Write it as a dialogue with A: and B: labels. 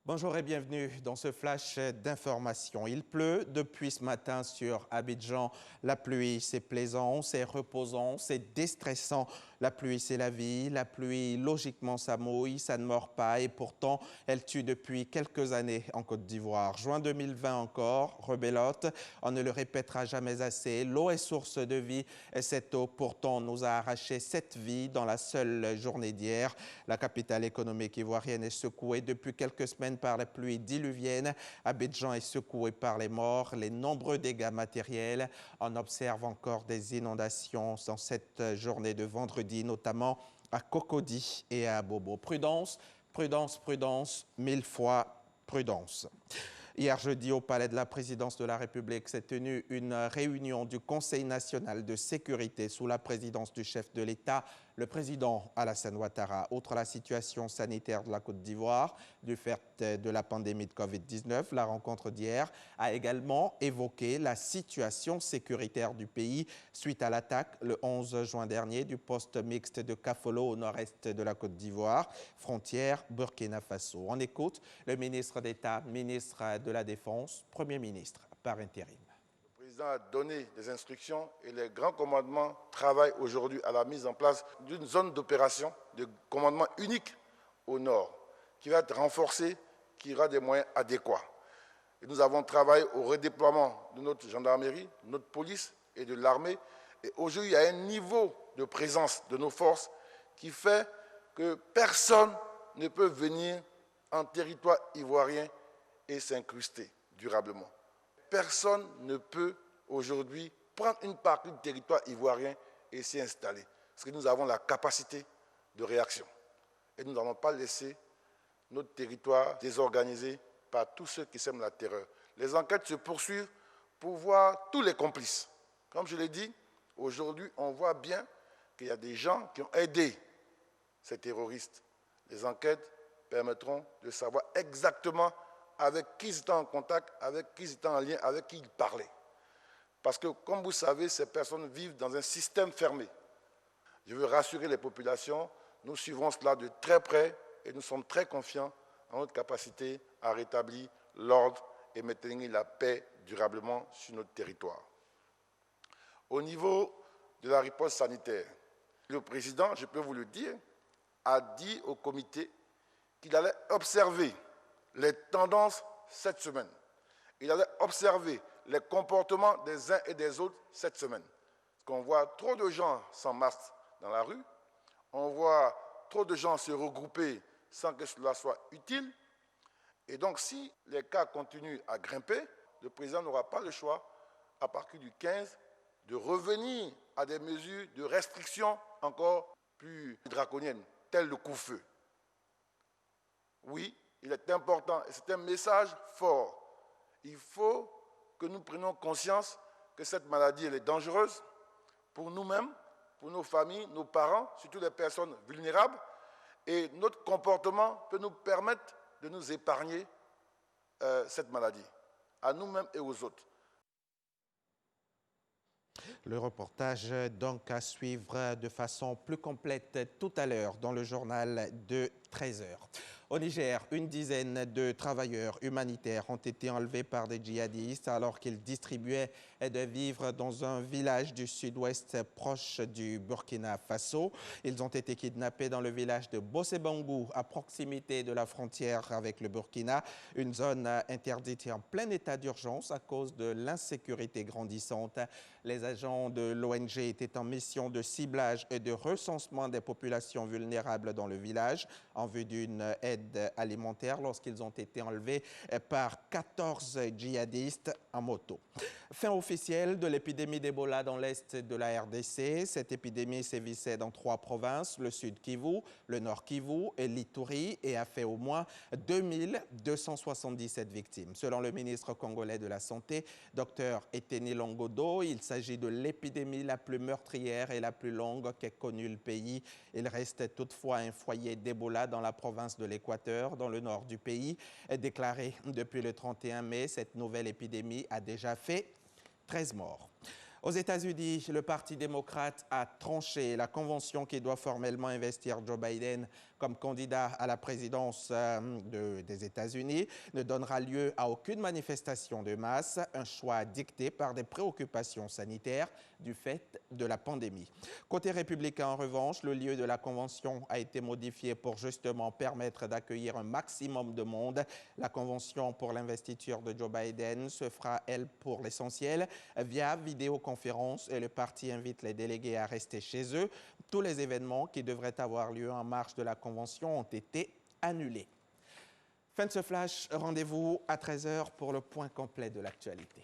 A: Bonjour et bienvenue dans ce flash d'information. Il pleut depuis ce matin sur Abidjan. La pluie, c'est plaisant, c'est reposant, c'est déstressant. La pluie, c'est la vie. La pluie, logiquement, ça mouille, ça ne mord pas. Et pourtant, elle tue depuis quelques années en Côte d'Ivoire. Juin 2020 encore, rebelote. On ne le répétera jamais assez. L'eau est source de vie. Et cette eau, pourtant, nous a arraché 7 vies dans la seule journée d'hier. La capitale économique ivoirienne est secouée depuis quelques semaines par la pluie diluvienne. Abidjan est secoué par les morts, les nombreux dégâts matériels. On observe encore des inondations dans cette journée de vendredi, notamment à Cocody et à Bobo. Prudence, prudence, prudence, 1000 fois prudence. Hier jeudi, au Palais de la Présidence de la République, s'est tenue une réunion du Conseil national de sécurité sous la présidence du chef de l'État, le président Alassane Ouattara. Outre la situation sanitaire de la Côte d'Ivoire, du fait de la pandémie de Covid-19, la rencontre d'hier a également évoqué la situation sécuritaire du pays suite à l'attaque le 11 juin dernier du poste mixte de Kafolo au nord-est de la Côte d'Ivoire, frontière Burkina Faso. On écoute le ministre d'État, ministre de la Défense, Premier ministre par intérim.
B: Le président a donné des instructions et les grands commandements travaillent aujourd'hui à la mise en place d'une zone d'opération de commandement unique au nord, qui va être renforcée, qui aura des moyens adéquats. Et nous avons travaillé au redéploiement de notre gendarmerie, notre police et de l'armée. Et aujourd'hui, il y a un niveau de présence de nos forces qui fait que personne ne peut venir en territoire ivoirien et s'incruster durablement. Personne ne peut aujourd'hui prendre une partie du territoire ivoirien et s'y installer. Parce que nous avons la capacité de réaction. Et nous n'allons pas laisser notre territoire désorganisé par tous ceux qui sèment la terreur. Les enquêtes se poursuivent pour voir tous les complices. Comme je l'ai dit, aujourd'hui, on voit bien qu'il y a des gens qui ont aidé ces terroristes. Les enquêtes permettront de savoir exactement avec qui ils étaient en contact, avec qui ils étaient en lien, avec qui ils parlaient. Parce que, comme vous savez, ces personnes vivent dans un système fermé. Je veux rassurer les populations, nous suivrons cela de très près et nous sommes très confiants en notre capacité à rétablir l'ordre et maintenir la paix durablement sur notre territoire. Au niveau de la riposte sanitaire, le président, je peux vous le dire, a dit au comité qu'il allait observer les tendances cette semaine. Il allait observer les comportements des uns et des autres cette semaine. Parce qu'on voit trop de gens sans masque dans la rue, on voit trop de gens se regrouper sans que cela soit utile. Et donc, si les cas continuent à grimper, le président n'aura pas le choix, à partir du 15, de revenir à des mesures de restriction encore plus draconiennes, telles le couvre-feu. Oui, il est important, et c'est un message fort. Il faut que nous prenions conscience que cette maladie elle est dangereuse pour nous-mêmes, pour nos familles, nos parents, surtout les personnes vulnérables. Et notre comportement peut nous permettre de nous épargner cette maladie, à nous-mêmes et aux autres.
A: Le reportage donc à suivre de façon plus complète tout à l'heure dans le journal de 13 h. Au Niger, une dizaine de travailleurs humanitaires ont été enlevés par des djihadistes alors qu'ils distribuaient des vivres dans un village du sud-ouest proche du Burkina Faso. Ils ont été kidnappés dans le village de Bossebangou, à proximité de la frontière avec le Burkina, une zone interdite et en plein état d'urgence à cause de l'insécurité grandissante. Les agents de l'ONG étaient en mission de ciblage et de recensement des populations vulnérables dans le village en vue d'une aide alimentaire lorsqu'ils ont été enlevés par 14 djihadistes en moto. Fin officielle de l'épidémie d'Ebola dans l'est de la RDC. Cette épidémie sévissait dans 3 provinces, le sud Kivu, le nord Kivu et l'Ituri, et a fait au moins 2277 victimes. Selon le ministre congolais de la Santé, Dr Eteni Longodo, il s'agit de l'épidémie la plus meurtrière et la plus longue qu'ait connue le pays. Il reste toutefois un foyer d'Ebola dans la province de l'Équateur, dans le nord du pays. Déclaré depuis le 31 mai, cette nouvelle épidémie a déjà fait 13 morts. Aux États-Unis, le Parti démocrate a tranché. La convention qui doit formellement investir Joe Biden comme candidat à la présidence des États-Unis ne donnera lieu à aucune manifestation de masse, un choix dicté par des préoccupations sanitaires du fait de la pandémie. Côté républicain, en revanche, le lieu de la convention a été modifié pour justement permettre d'accueillir un maximum de monde. La convention pour l'investiture de Joe Biden se fera, elle, pour l'essentiel, via vidéoconférence et le parti invite les délégués à rester chez eux. Tous les événements qui devraient avoir lieu en marge de la convention ont été annulés. Fin de ce flash, rendez-vous à 13 h pour le point complet de l'actualité.